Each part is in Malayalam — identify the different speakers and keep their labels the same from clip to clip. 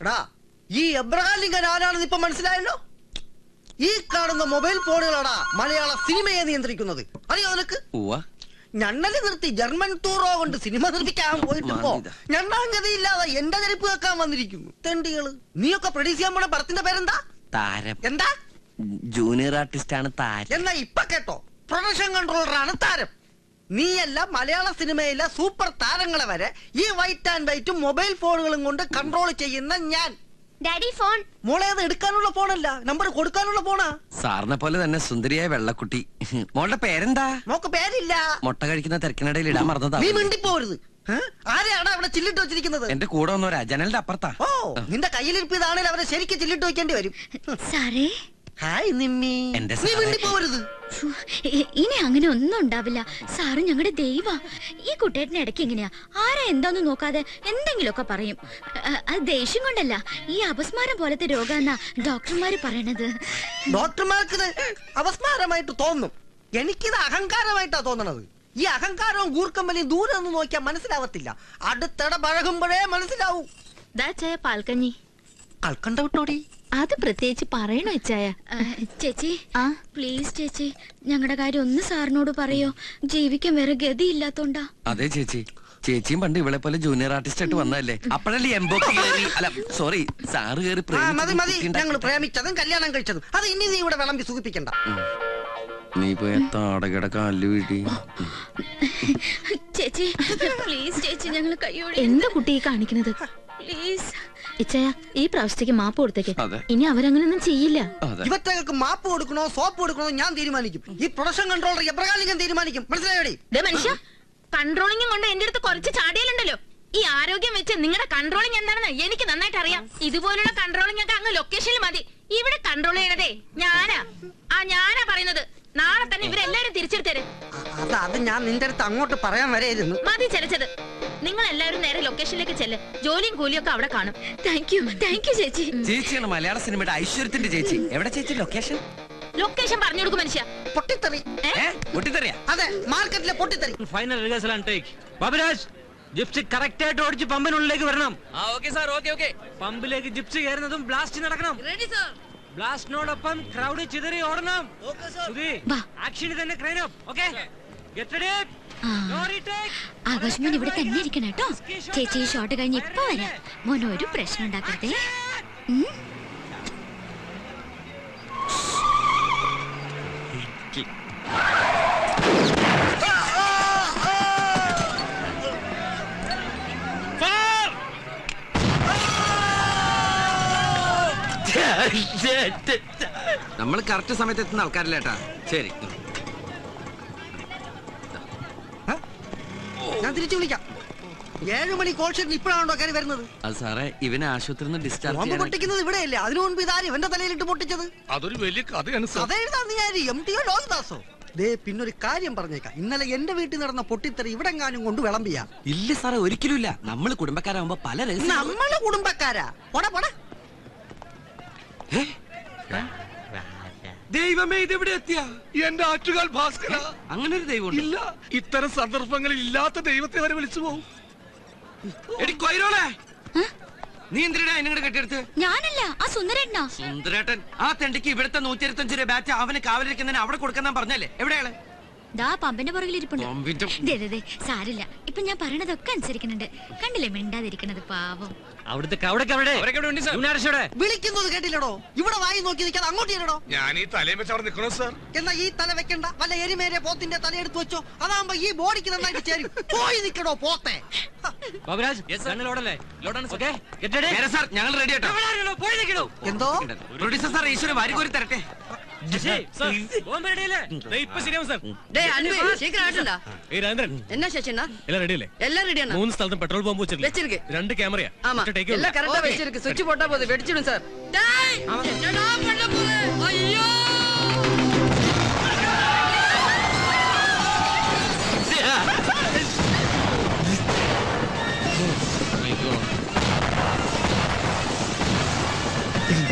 Speaker 1: എടാ ഈ എബ്രഹാം ലിങ്കൻ ആരാണെന്ന് ഇപ്പൊ മനസ്സിലായല്ലോ. ഈ കാണുന്ന മൊബൈൽ ഫോണുകളാടാ മലയാള സിനിമയെ നിയന്ത്രിക്കുന്നത്. അറിയോ നിനക്ക്? ഞണ്ണല് നിർത്തി ജർമ്മൻ ടൂറോ കൊണ്ട് സിനിമ നിർമ്മിക്കാൻ പോയിട്ടിപ്പോ ഞണ്ണാങ്കതിയില്ലാതെ എന്റെ ചെരുപ്പ് വെക്കാൻ വന്നിരിക്കുന്നു. തെണ്ടികള്. നീയൊക്കെ പ്രൊഡ്യൂസ് ചെയ്യാൻ പോണ പടത്തിന്റെ പേരെന്താ?
Speaker 2: താരം.
Speaker 1: എന്താ?
Speaker 2: ജൂനിയർ ആർട്ടിസ്റ്റ് ആണ് താരം.
Speaker 1: എന്നാ ഇപ്പൊ കേട്ടോ, പ്രൊഡക്ഷൻ കൺട്രോളറാണ് താരം. നീയല്ല മലയാള സിനിമയിലെ സൂപ്പർ താരങ്ങളെ വരെ ഈ വൈറ്റ് ആൻഡ് വൈറ്റും മൊബൈൽ ഫോണുകളും കൊണ്ട് കൺട്രോൾ ചെയ്യുന്ന ഞാൻ.
Speaker 3: Daddy phone.
Speaker 1: മോളെ അത് എടുക്കാനുള്ള ഫോണല്ല, നമ്പർ കൊടുക്കാനുള്ള ഫോണാ.
Speaker 2: സാറിനെ പോലെ തന്നെ സുന്ദരിയായ വെള്ളക്കുട്ടി. മോളുടെ പേരെന്താ?
Speaker 1: മോക്ക് പേരില്ല.
Speaker 2: മുട്ട കഴിക്കുന്ന തിരക്കിനിടയിൽ ഇടാൻ മറന്നതാ.
Speaker 1: നീ മിണ്ടിപ്പോരുത്. ആരെയാണ് അവിടെ ചില്ലിട്ട് വെച്ചിരിക്കുന്നത്?
Speaker 2: എന്റെ കൂടെ വന്നവരാ, ജനലിന്റെ അപ്പുറത്താ.
Speaker 1: ഓ, നിന്റെ കയ്യിലിരിപ്പ് ഇതാണെങ്കിൽ അവരെ ശരിക്കും ചില്ലിട്ട് വെക്കേണ്ടി വരും.
Speaker 3: സാറേ.
Speaker 1: ഹായ് നിമ്മി. നീ മിണ്ടിപ്പോരുത്.
Speaker 3: ഇനി അങ്ങനെ ഒന്നും ഉണ്ടാവില്ല. സാറ് ഞങ്ങളുടെ ദൈവ. ഈ കുട്ടേട്ടന് ഇടയ്ക്ക് എങ്ങനെയാ ആരാ എന്താന്ന് നോക്കാതെ എന്തെങ്കിലുമൊക്കെ പറയും. അത് ദേഷ്യം കൊണ്ടല്ല, ഈ അപസ്മാരം പോലത്തെ രോഗമെന്നാ ഡോക്ടർമാര് പറയണത്.
Speaker 1: ഡോക്ടർമാർക്ക് അപസ്മാരമായിട്ട് തോന്നും, എനിക്കിത് അഹങ്കാരമായിട്ടാ തോന്നണത്. ഈ അഹങ്കാരവും ഗൂർക്കമ്പലിയും ദൂരെ നിന്ന് നോക്കിയാൽ മനസ്സിലാവത്തില്ല, അടുത്തിട പഴകുമ്പോഴേ മനസ്സിലാവൂ.
Speaker 3: പാൽക്കഞ്ഞി
Speaker 1: കൽക്കണ്ട വിട്ടോടി.
Speaker 3: അത് പ്രത്യേകിച്ച് പറയണോ ഇച്ചായ? ചേച്ചി പ്ലീസ് ചേച്ചി, ഞങ്ങളുടെ കാര്യം ഒന്ന് സാറിനോട് പറയോ? ജീവിക്കാൻ വേറെ ഗതി ഇല്ലാത്തോണ്ടാ.
Speaker 2: അതെ ചേച്ചി, ചേച്ചിയും പണ്ട് ഇവളെ പോലെ ജൂനിയർ ആർട്ടിസ്റ്റ് ആയിട്ട് വന്നതല്ലേ, അപ്പോഴല്ലേ എംബോക്ക് കയറി. അല്ല സോറി, സാറ് കയറി.
Speaker 1: മതി മതി, ഞങ്ങൾ പ്രേമിച്ചതും കല്യാണം കഴിച്ചതും അത് ഇനി നീ ഇവിടെ വിളമ്പി സുഖിപ്പിക്കണ്ട.
Speaker 2: നീ പോയ താടകട കാല് വീട്ടി.
Speaker 3: ചേച്ചി പ്ലീസ് ചേച്ചി, ഞങ്ങൾ കയ്യോടെ. എന്താ കുട്ടി കാണിക്കുന്നത്? പ്ലീസ് ഇച്ചയ, ഈ പ്രാവശ്യത്തേക്ക് മാപ്പ് കൊടുത്തേക്ക്. ഇനി അവരങ്ങനൊന്നും ചെയ്യില്ല.
Speaker 1: ഇവറ്റകൾക്ക് മാപ്പ് കൊടുക്കണോ സോപ്പ് കൊടുക്കണോ ഞാൻ തീരുമാനിക്കും. ഈ പ്രൊഡക്ഷൻ കൺട്രോളർ എബ്രഹാം ലിങ്കൻ തീരുമാനിക്കും. മനസ്സിലായോടി?
Speaker 3: മനുഷ്യ, കൺട്രോളിംഗും കൊണ്ട് എന്റെ അടുത്ത് കുറച്ച് ചാടിയാലുണ്ടല്ലോ. ഈ ആരോഗ്യം വെച്ച് നിങ്ങളുടെ കൺട്രോളിംഗ് എന്താണെന്ന് എനിക്ക് നന്നായിട്ട് അറിയാം. ഇതുപോലുള്ള കൺട്രോളിംഗ് ഒക്കെ അങ്ങ് ലൊക്കേഷനിൽ മതി. ഇവിടെ കൺട്രോൾ ചെയ്യണതേ ഞാനാ പറയുന്നത്. നാളെ തന്നെ ഇവരെല്ലാരും തിരിച്ചെടുത്തരും.
Speaker 1: അത് ഞാൻ നിന്റെ അടുത്ത് അങ്ങോട്ട് പറയാൻ വരെയായിരുന്നു.
Speaker 3: മതി ചലച്ചത്. നിങ്ങൾ എല്ലാവരും നേരെ ലൊക്കേഷനിലേക്ക് ചെല്ല്. ജോലിയും കൂലിയും ഒക്കെ അവിടെ കാണും. താങ്ക് യു ചേച്ചി.
Speaker 2: ചേച്ചിയാണ് മലയാള സിനിമയുടെ ഐശ്വര്യത്തിന്റെ ചേച്ചി. എവിടെ ചേച്ചി ലൊക്കേഷൻ?
Speaker 3: ലൊക്കേഷൻ പറഞ്ഞു കൊടുക്കും മനുഷ്യ.
Speaker 1: പൊട്ടിത്തെറി.
Speaker 2: പൊട്ടിത്തെറിയാ?
Speaker 1: അതെ, മാർക്കറ്റിലെ പൊട്ടിത്തെറി.
Speaker 4: Final rehearsal and take. Baburaj, Gypsy correct ആയിട്ട് ഓടിച്ച് പമ്പിനുള്ളിലേക്ക് വരണം.
Speaker 2: Okay sir, okay.
Speaker 4: പമ്പിലേക്ക് ജിപ്സി കയറുന്നതും ബ്ലാസ്റ്റ് നടക്കണം. ബ്ലാസ്റ്റിനോടൊപ്പം ക്രൗഡ് ചിതറി ഓടണം. ആക്ഷന് തന്നെ crane up. Okay, get ready.
Speaker 3: Akash മോൻ ഇവിടെ തന്നെ ഇരിക്കണം കേട്ടോ. ചേച്ചി ഈ ഷോട്ട് കഴിഞ്ഞ് ഇപ്പൊ വരാം. മോൻ ഒരു പ്രശ്നം ഉണ്ടാക്കരുതേ.
Speaker 2: നമ്മൾ കറക്റ്റ് സമയത്ത് എത്തുന്ന ആൾക്കാരില്ല ഏട്ടാ. ശരി,
Speaker 1: ഞാൻ തിരിച്ചു വിളിക്കാം. 7 മണി കോൾ ഷീറ്റിൽ ഇപ്പോഴാണോ കയറി വരുന്നത്?
Speaker 2: അത് സാറേ, ഇവനെ ആശുപത്രിയിൽ ഡിസ്ചാർജ്
Speaker 1: പൊട്ടിക്കുന്നത് ഇവിടെയല്ലേ, അതിനു മുൻപ് ഇതാരും ഇവന്റെ തലയിലിട്ട് പൊട്ടിച്ചത്.
Speaker 5: അതൊരു വലിയ കഥയാണ്.
Speaker 1: കഥ എഴുതാൻ നീ ആര്? MTO ലോഹിദാസോ? ദേ, പിന്നൊരു കാര്യം പറഞ്ഞേക്കാം. ഇന്നലെ എന്റെ വീട്ടിൽ നടന്ന പൊട്ടിത്തെറി ഇവിടെ എങ്ങാനും കൊണ്ട് വിളമ്പിയാ?
Speaker 2: ഇല്ല സാറേ, ഒരിക്കലും ഇല്ല. നമ്മള് കുടുംബക്കാരാകുമ്പോ പല
Speaker 1: നമ്മള് കുടുംബക്കാരാ.
Speaker 2: ദൈവമേ, ഇതെവിടെ എത്തിയ
Speaker 5: എന്റെ ആറ്റുകാൽ ഭാസ്കര.
Speaker 2: അങ്ങനെ ഒരു ദൈവം
Speaker 5: ഇല്ല, ഇത്തരം സന്ദർഭങ്ങളിൽ ഇല്ലാത്ത ദൈവത്തെ വരെ വിളിച്ചു പോകും.
Speaker 2: നീ എന്തിനാ എന്നെ കെട്ടിയെടുത്ത്?
Speaker 3: ഞാനല്ല, ആ സുന്ദരേട്ടനാ.
Speaker 2: സുന്ദരേട്ടൻ ആ തെണ്ടിക്ക് ഇവിടുത്തെ 125 രൂപ ബാറ്റ് അവന് കാവലിരിക്കുന്നതിന് അവിടെ കൊടുക്കാൻ പറഞ്ഞല്ലേ? എവിടെയാണ്?
Speaker 3: ദാ പമ്പിന്റെ പുറകിൽ ഇരിപ്പുണ്ട്. സാരില്ല, ഇപ്പൊ ഞാൻ പറയണതൊക്കെ അനുസരിക്കുന്നുണ്ട്. കണ്ടില്ലേ മിണ്ടാതിരിക്കണത്, പാവം.
Speaker 1: വിളിക്കുന്നത് കേട്ടില്ലടോ? ഇവിടെ വായി നോക്കി നിൽക്കാതെ അങ്ങോട്ട് ചെല്ലടോ.
Speaker 5: ഞാൻ ഈ തലയും വെച്ച് അവിടെ നിൽക്കണോ സാർ?
Speaker 1: എന്നാ ഈ തല വെക്കണ്ട, വല്ല എരിമേരെ പോത്തിന്റെ തലയെടുത്ത് വെച്ചോ. അതാകുമ്പോ ഈ ബോഡിക്ക് നന്നായിട്ട് ചേരും. പോയി നിൽക്കണോ പോത്തെ.
Speaker 2: ഞങ്ങൾ റെഡി ആട്ടോ.
Speaker 1: എന്തോ
Speaker 2: പ്രൊഡ്യൂസർ സാർ ഈശ്വര വാരികോരി തരട്ടെ.
Speaker 6: என்ன சேஷனா எல்லாம் ரெடி இல்ல? எல்லாம் ரெடியா?
Speaker 4: 3 സ്ഥലത്തും പെട്രോൾ പമ്പ് വെച്ചിருக்கு. 2 ക്യാമറയാ.
Speaker 6: ஆமா, எல்லாம் கரெக்ட்டா வெச்சிருக்கு. சுவிட்ச் போட்டா போதும், வெடிச்சிடும் சார். டேய், என்னடா பண்ண போற? ஐயோ!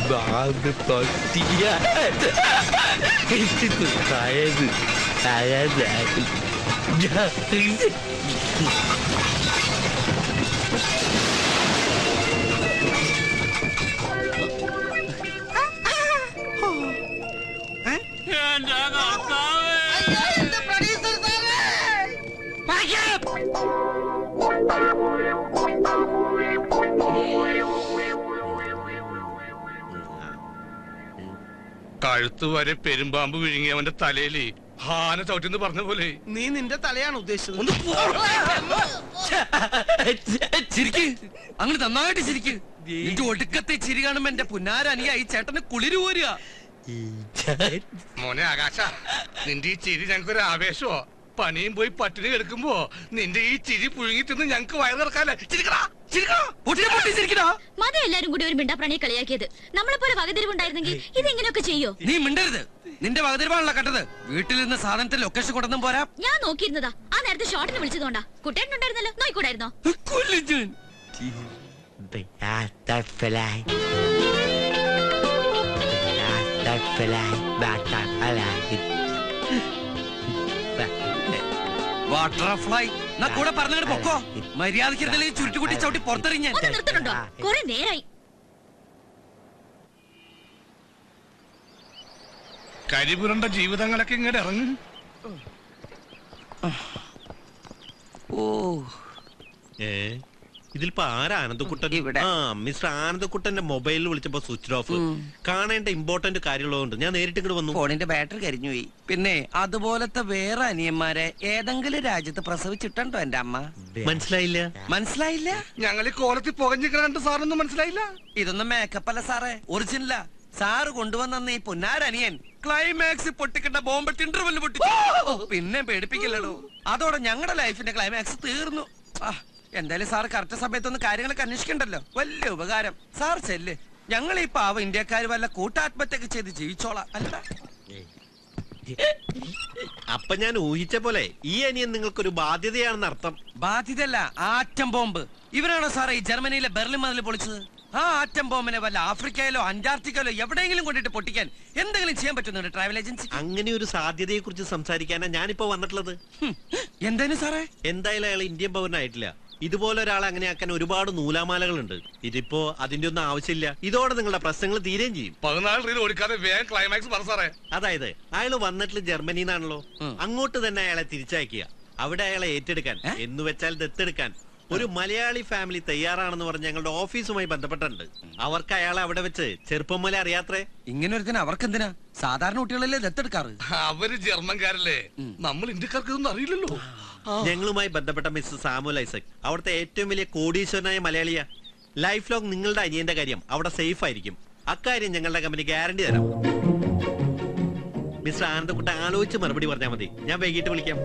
Speaker 7: ബാഗ് തൊട്ടിയ തായത്
Speaker 5: കഴുത്ത് വരെ പെരുമ്പാമ്പ് വിഴുങ്ങി അവന്റെ തലയില് ഹാന ചവിട്ടിന്ന് പറഞ്ഞ പോലെ.
Speaker 1: നീ നിന്റെ തലയാണ് ഉദ്ദേശിച്ചത്.
Speaker 2: ചിരിക്ക്, അങ്ങനെ നന്നായിട്ട് ചിരിക്ക്. നിന്റെ ഒടുക്കത്തെ ചിരി കാണുമ്പോ എന്റെ പുന്നാരനിയ ഈ ചേട്ടന് കുളിര് പോരുക.
Speaker 5: മോനെ ആകാശ, നിന്റെ ഈ ചിരി ഞങ്ങൾക്കൊരു ആവേശമോ? പണിയും പോയി പട്ടിണി എടുക്കുമ്പോ നിന്റെ ഈ ചിരി പുഴുങ്ങി തിന്ന് ഞങ്ങക്ക് വയറ് കിടക്കാല്ലേ?
Speaker 8: മത എല്ലാരും കൂടി ഒരു മിണ്ടാപ്രാണിയെ കളിയാക്കിയത്. നമ്മളെ പോലെ വകതിരിവുണ്ടായിരുന്നെങ്കിൽ ഇതെങ്ങനെയൊക്കെ ചെയ്യോ?
Speaker 2: നീ മിണ്ടരുത്. നിന്റെ വകതിരിവാണല്ലോ കട്ടത്. വീട്ടിൽ നിന്ന് സാധനത്തിൽ ലൊക്കേഷൻ കൊണ്ടൊന്നും പോരാ.
Speaker 8: ഞാൻ നോക്കിയിരുന്നതാ. ആ നേരത്തെ ഷോട്ടിന് വിളിച്ചതുകൊണ്ടാ. കുട്ടേട്ടനുണ്ടായിരുന്നല്ലോ, നോയിക്കൂടായിരുന്നോ?
Speaker 2: ബട്ടർഫ്ലൈ എന്നാ കൂടെ പറഞ്ഞങ്ങോട്ട് പൊക്കോ. മര്യാദയ്ക്ക് ചുരുട്ടുകുട്ടി ചവിട്ടി പുറത്തിറങ്ങി.
Speaker 8: നിർത്തണുണ്ടോ? കുറെ നേരായി.
Speaker 5: കരിപുരണ്ട ജീവിതങ്ങളൊക്കെ ഇങ്ങോട്ട് ഇറങ്ങും.
Speaker 2: ഓ,
Speaker 7: ഇതിലിപ്പോ ആരാ ആനന്ദക്കുട്ടൻ? ആ, മിസ്റ്റർ ആനന്ദക്കുട്ടന്റെ മൊബൈലിൽ വിളിച്ചപ്പോ സ്വിച്ച് ഓഫ്. കാണേണ്ട ഇമ്പോർട്ടന്റ് കാര്യമുള്ളതുകൊണ്ട് ഞാൻ നേരിട്ട് ഇങ്ങോട്ട് വന്നു.
Speaker 2: ഫോണിന്റെ ബാറ്ററി കരിഞ്ഞു പോയി. പിന്നെ അതുപോലത്തെ വേറെ അനിയന്മാരെ ഏതെങ്കിലും രാജ്യത്ത് പ്രസവിച്ചിട്ടുണ്ടോ എന്റെ അമ്മ?
Speaker 7: മനസ്സിലായില്ല.
Speaker 2: മനസ്സിലായില്ല?
Speaker 5: ഞങ്ങൾ ഈ കോലത്തിൽ പുകഞ്ഞിട്ട് സാറൊന്നും മനസ്സിലായില്ല.
Speaker 2: ഇതൊന്നും മേക്കപ്പ് അല്ല സാറേ, ഒറിജിനലാ. സാറ് കൊണ്ടുവന്ന ഈ പൊന്നാരനിയൻ ക്ലൈമാക്സ് പൊട്ടിക്കേണ്ട ബോംബ് ഇന്റർവെല് പൊട്ടിച്ചു. പിന്നെ പേടിപ്പിക്കില്ലടോ. അതോടെ ഞങ്ങളുടെ ലൈഫിന്റെ ക്ലൈമാക്സ് തീർന്നു. എന്തായാലും സാർ കറക്റ്റ് സമയത്തൊന്ന് കാര്യങ്ങളൊക്കെ അന്വേഷിക്കണ്ടല്ലോ. വലിയ ഉപകാരം. സാർ ചെല്ല്. ഞങ്ങൾ ഈ പാവ ഇന്ത്യക്കാര് വല്ല കൂട്ടാത്മഹത്യൊക്കെ ചെയ്ത് ജീവിച്ചോളാം. അല്ല,
Speaker 7: അപ്പൊ ഞാൻ ഊഹിച്ച പോലെ ഈ അനിയൻ നിങ്ങൾക്കൊരു ബാധ്യതയാണെന്ന് അർത്ഥം.
Speaker 2: ബാധ്യതയല്ല, ആറ്റം ബോംബ്. ഇവരാണോ സാറേ ഈ ജർമ്മനിയിലെ ബെർലിൻ മതിൽ പൊളിച്ചത്? ആ ആറ്റം ബോംബിനെ വല്ല ആഫ്രിക്കയിലോ അന്റാർട്ടിക്കയിലോ എവിടെയെങ്കിലും കൊണ്ടിട്ട് പൊട്ടിക്കാൻ എന്തെങ്കിലും ചെയ്യാൻ പറ്റുന്നുണ്ട് ട്രാവൽ ഏജൻസി?
Speaker 7: അങ്ങനെ ഒരു സാധ്യതയെ കുറിച്ച് സംസാരിക്കാനാ ഞാനിപ്പോ വന്നിട്ടുള്ളത്.
Speaker 2: എന്തായാലും സാറേ,
Speaker 7: എന്തായാലും അയാൾ ഇന്ത്യൻ പൗരനായിട്ടില്ല. ഇതുപോലെ ഒരാളെ അങ്ങനെ ആക്കാൻ ഒരുപാട് നൂലാമാലകളുണ്ട്. ഇതിപ്പോ അതിന്റെ ഒന്നും ആവശ്യമില്ല. ഇതോടെ നിങ്ങളുടെ പ്രശ്നങ്ങൾ തീരുകയും ചെയ്യും.
Speaker 5: 14 റീൽ ഓടിക്കാതെ വേഗം ക്ലൈമാക്സ് പറ സാറേ.
Speaker 7: അതായത് അയാൾ വന്നിട്ട് ജർമ്മനിന്നാണല്ലോ, അങ്ങോട്ട് തന്നെ അയാളെ തിരിച്ചയക്കുക. അവിടെ അയാളെ ഏറ്റെടുക്കാൻ, എന്ന് വെച്ചാൽ ദത്തെടുക്കാൻ ഒരു മലയാളി ഫാമിലി തയ്യാറാണെന്ന് പറഞ്ഞ് ഞങ്ങളുടെ ഓഫീസുമായി ബന്ധപ്പെട്ടിട്ടുണ്ട്. അവർക്ക് അയാളെ അവിടെ വെച്ച് ചെറുപ്പം മുതലേ അറിയാത്രേ.
Speaker 2: ഇങ്ങനെ ഒരുത്തിന് അവർക്ക് എന്തിനാ? സാധാരണ കുട്ടികളല്ലേ ദത്തെടുക്കാറ്?
Speaker 5: അവര് ജർമ്മൻകാരല്ലേ, നമ്മൾ ഇന്ത്യക്കാർക്ക് ഇതൊന്നും അറിയില്ലല്ലോ.
Speaker 7: ഞങ്ങളുമായി ബന്ധപ്പെട്ട മിസ്റ്റർ സാമുൽ ഐസക് അവിടുത്തെ ഏറ്റവും വലിയ കോടീശ്വരനായ മലയാളിയാ. ലൈഫ് ലോങ് നിങ്ങളുടെ അനിയന്റെ കാര്യം അവിടെ സേഫ് ആയിരിക്കും. അക്കാര്യം ഞങ്ങളുടെ കമ്പനി ഗ്യാരണ്ടി തരാം. മിസ്റ്റർ ആനന്ദക്കുട്ട ആലോചിച്ച് മറുപടി പറഞ്ഞാൽ മതി. ഞാൻ വൈകിട്ട് വിളിക്കാം.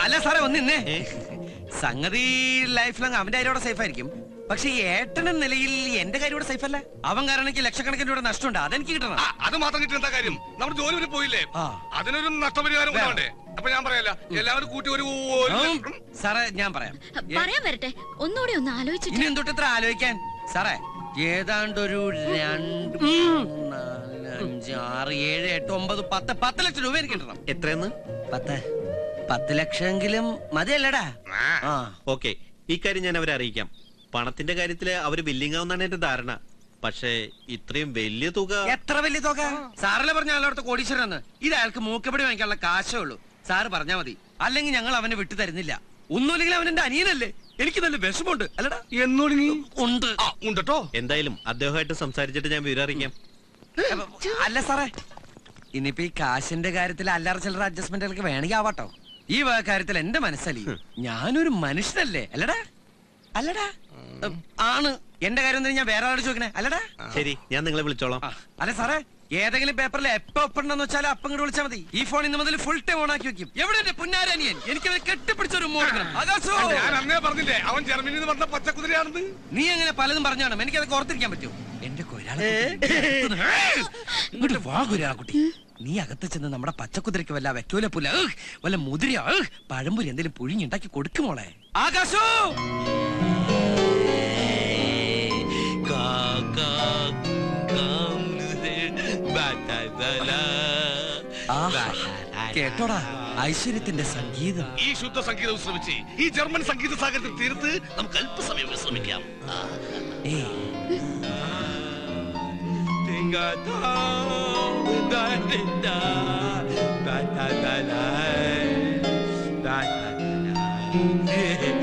Speaker 2: അല്ല സാറേ, ഒന്നിന്നേ. സംഗതി ലൈഫ് ലോങ് അവന്റെ കാര്യം സേഫ് ആയിരിക്കും. പക്ഷെ ഈ ഏട്ടൻ എന്ന നിലയിൽ എന്റെ കാര്യം ഇവിടെ സേഫ് അല്ല. അവൻ കാരണം എനിക്ക് ലക്ഷക്കണക്കിന് രൂപ നഷ്ടമുണ്ട്. അതെനിക്ക് കിട്ടണം.
Speaker 5: അത് മാത്രം കിട്ടുന്ന കാര്യം നമ്മുടെ ജോലി വരെ പോയില്ലേ, അതിനൊരു നഷ്ടപരിഹാരം ഉണ്ടാവണ്ടേ? അപ്പൊ ഞാൻ പറയാല്ല, എല്ലാവരും കൂട്ടി ഒരു
Speaker 2: സാറേ ഞാൻ പറയാം.
Speaker 8: പറയാൻ വരട്ടെ, ഒന്നുകൂടി ഒന്ന് ആലോചിച്ചിട്ട്.
Speaker 2: ഇനി എന്തൊട്ട് ഇത്ര ആലോചിക്കാൻ? സാറേ, ഏതാണ്ടൊരു 2, 3, 4, 5, 6, 7, 8, 9, 10 ലക്ഷം രൂപ എനിക്ക് കിട്ടണം.
Speaker 7: എത്രയെന്ന്?
Speaker 2: 10 ലക്ഷമെങ്കിലും മതിയല്ലടാ.
Speaker 7: ഓക്കെ, ഈ കാര്യം ഞാൻ അവരെ അറിയിക്കാം. പണത്തിന്റെ കാര്യത്തില് അവര് ബില്ലിംഗ് ആവുന്നാണ് എന്റെ ധാരണ. പക്ഷേ ഇത്രയും വലിയ തുക.
Speaker 2: എത്ര വലിയ തുക? സാറല്ലേ പറഞ്ഞ അയാളോടത്ത് കോടീശ്വരന്ന്. ഇത് അയാൾക്ക് മൂക്കപ്പടി വാങ്ങിക്കാനുള്ള കാശേ ഉള്ളൂ. സാറ് പറഞ്ഞാ മതി, അല്ലെങ്കിൽ ഞങ്ങൾ അവനെ വിട്ടു തരുന്നില്ല. ഒന്നുമില്ലെങ്കിൽ അവൻ എന്റെ അനിയനല്ലേ. എനിക്ക് നല്ല വിഷമമുണ്ട്. അല്ലടാ, ഉണ്ട്
Speaker 5: ഉണ്ടോ?
Speaker 7: എന്തായാലും അദ്ദേഹമായിട്ട് സംസാരിച്ചിട്ട് ഞാൻ വിവരം അറിയിക്കാം.
Speaker 2: അല്ല സാറേ, ഇനിയിപ്പോ ഈ കാശിന്റെ കാര്യത്തിൽ അല്ലറ ചില്ലറ അഡ്ജസ്റ്റ്മെന്റുകൾക്ക് വേണമെങ്കിൽ ആവാട്ടോ. ഈ കാര്യത്തിൽ എന്റെ മനസ്സലി ഞാനൊരു മനുഷ്യനല്ലേ. അല്ലടാ? അല്ലടാ? ആണ്. എന്റെ കാര്യം എന്തിനാ ഞാൻ വേറെ ആളോട് ചോദിക്കണേ? അല്ലടാ?
Speaker 7: ശരി, ഞാൻ നിങ്ങളെ വിളിച്ചോളാം.
Speaker 2: അല്ല സാറേ, ഏതെങ്കിലും പേപ്പറിൽ എപ്പോ ഒപ്പുണ്ടെന്ന് വെച്ചാൽ അപ്പം ഇങ്ങോട്ട് വിളിച്ചാൽ മതി. ഈ ഫോൺ ഇന്ന് മുതൽ ഫുൾ ടൈം ഓൺ ആക്കി വെക്കും. എവിടെ എന്റെ പുന്നാരനിയൻ? എനിക്ക് കെട്ടിപ്പിടിച്ചൊരു
Speaker 5: പറഞ്ഞില്ലേ അവൻ ജർമ്മനിയിൽ നിന്ന് വന്ന പച്ചക്കുതിരയാണെന്ന്?
Speaker 2: നീ അങ്ങനെ പലതും പറഞ്ഞാണ്. എനിക്കത് ഓർത്തിരിക്കാൻ പറ്റുമോ? എന്റെ ഇങ്ങോട്ട് വാ കുട്ടി. നീ അകത്ത് ചെന്ന് നമ്മുടെ പച്ചക്കുതിരക്ക് വല്ല വെക്കൂല പുല വല്ല മുതിര പഴംപുരി എന്തെങ്കിലും പുഴിഞ്ഞുണ്ടാക്കി കൊടുക്കുമോളെ. ആകാശോ, കേട്ടോടാ ഐശ്വര്യത്തിന്റെ സംഗീതം.
Speaker 5: ഈ ശുദ്ധ സംഗീതം ശ്രമിച്ച് ഈ ജർമ്മൻ സംഗീത സാഗരത്തിൽ തീർത്ത് നമുക്ക് അല്പസമയം വിശ്രമിക്കാം.
Speaker 2: ഏ